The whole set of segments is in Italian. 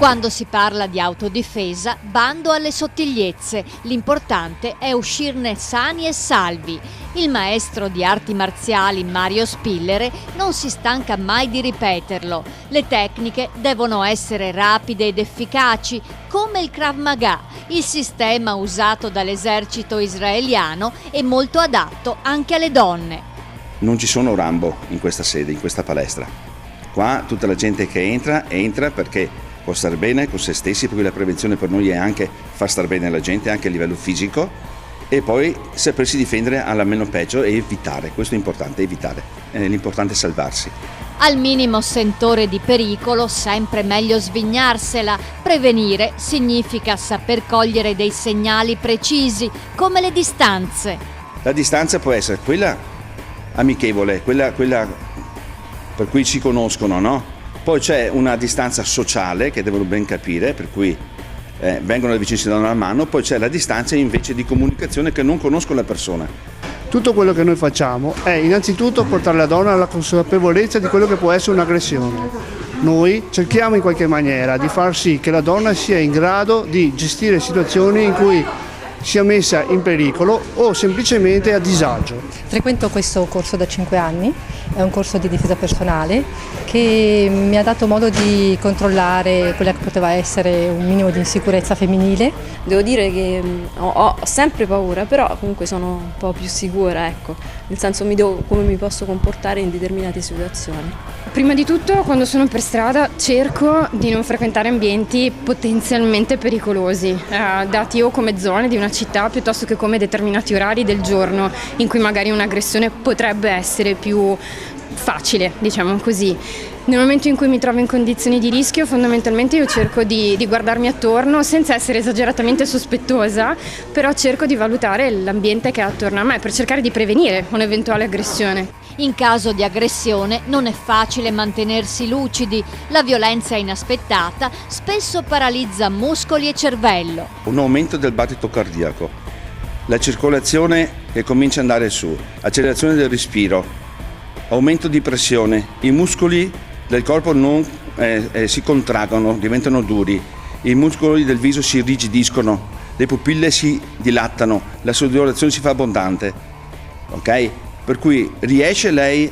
Quando si parla di autodifesa, bando alle sottigliezze, l'importante è uscirne sani e salvi. Il maestro di arti marziali Mario Spillere non si stanca mai di ripeterlo. Le tecniche devono essere rapide ed efficaci, come il Krav Maga, il sistema usato dall'esercito israeliano e molto adatto anche alle donne. Non ci sono Rambo in questa sede, in questa palestra. Qua tutta la gente che entra perché può stare bene con se stessi, perché la prevenzione per noi è anche far stare bene la gente, anche a livello fisico, e poi sapersi difendere alla meno peggio e evitare. Questo è importante, evitare. L'importante è salvarsi. Al minimo sentore di pericolo, sempre meglio svignarsela. Prevenire significa saper cogliere dei segnali precisi, come le distanze. La distanza può essere quella amichevole, quella per cui ci conoscono, no? Poi c'è una distanza sociale che devono ben capire, per cui vengono da vicino e si danno la mano. Poi c'è la distanza invece di comunicazione che non conosco la persona. Tutto quello che noi facciamo è innanzitutto portare la donna alla consapevolezza di quello che può essere un'aggressione. Noi cerchiamo in qualche maniera di far sì che la donna sia in grado di gestire situazioni in cui sia messa in pericolo o semplicemente a disagio. Frequento questo corso da 5 anni, è un corso di difesa personale che mi ha dato modo di controllare quella che poteva essere un minimo di insicurezza femminile. Devo dire che ho sempre paura, però comunque sono un po' più sicura, ecco, nel senso come mi posso comportare in determinate situazioni. Prima di tutto, quando sono per strada, cerco di non frequentare ambienti potenzialmente pericolosi, dati o come zone di una città piuttosto che come determinati orari del giorno in cui magari un'aggressione potrebbe essere più facile, diciamo così. Nel momento in cui mi trovo in condizioni di rischio, fondamentalmente io cerco di guardarmi attorno senza essere esageratamente sospettosa, però cerco di valutare l'ambiente che è attorno a me per cercare di prevenire un'eventuale aggressione. In caso di aggressione non è facile mantenersi lucidi. La violenza inaspettata spesso paralizza muscoli e cervello. Un aumento del battito cardiaco, la circolazione che comincia ad andare su, accelerazione del respiro, aumento di pressione, i muscoli del corpo si contraggono, diventano duri, i muscoli del viso si irrigidiscono, le pupille si dilatano, la sudorazione si fa abbondante, ok? Per cui riesce lei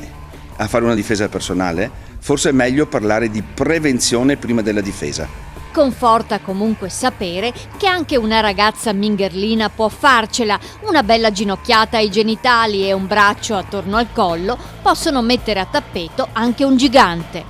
a fare una difesa personale? Forse è meglio parlare di prevenzione prima della difesa. Conforta comunque sapere che anche una ragazza mingherlina può farcela. Una bella ginocchiata ai genitali e un braccio attorno al collo possono mettere a tappeto anche un gigante.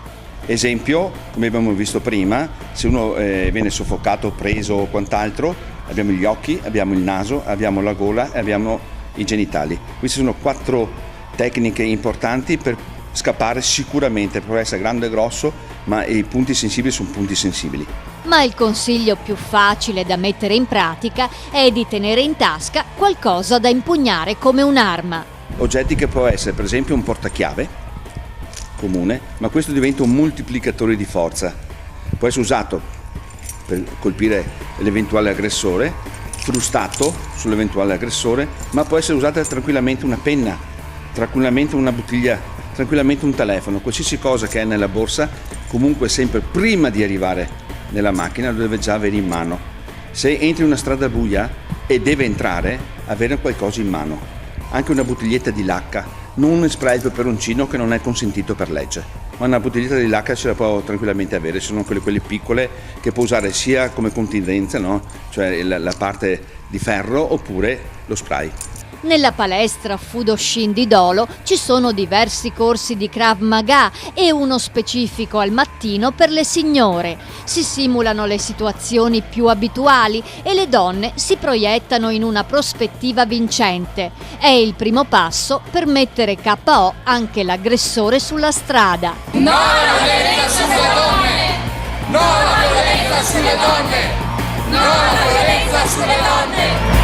Esempio, come abbiamo visto prima, se uno viene soffocato, preso o quant'altro, abbiamo gli occhi, abbiamo il naso, abbiamo la gola e abbiamo i genitali. Queste sono 4 tecniche importanti per scappare sicuramente, può essere grande e grosso, ma i punti sensibili sono punti sensibili. Ma il consiglio più facile da mettere in pratica è di tenere in tasca qualcosa da impugnare come un'arma. Oggetti che può essere per esempio un portachiave comune, ma questo diventa un moltiplicatore di forza. Può essere usato per colpire l'eventuale aggressore, frustato sull'eventuale aggressore, ma può essere usata tranquillamente una penna, tranquillamente una bottiglia, tranquillamente un telefono, qualsiasi cosa che è nella borsa, comunque sempre prima di arrivare nella macchina lo deve già avere in mano. Se entri in una strada buia e deve entrare, avere qualcosa in mano, anche una bottiglietta di lacca, non un spray al peperoncino che non è consentito per legge, ma una bottiglietta di lacca ce la può tranquillamente avere. Ci sono quelle piccole che può usare sia come contingenza, no? Cioè la parte di ferro, oppure lo spray. Nella palestra Fudoshin di Dolo ci sono diversi corsi di Krav Maga e uno specifico al mattino per le signore. Si simulano le situazioni più abituali e le donne si proiettano in una prospettiva vincente. È il primo passo per mettere KO anche l'aggressore sulla strada. No alla violenza sulle donne! No alla violenza sulle donne! No alla violenza sulle donne!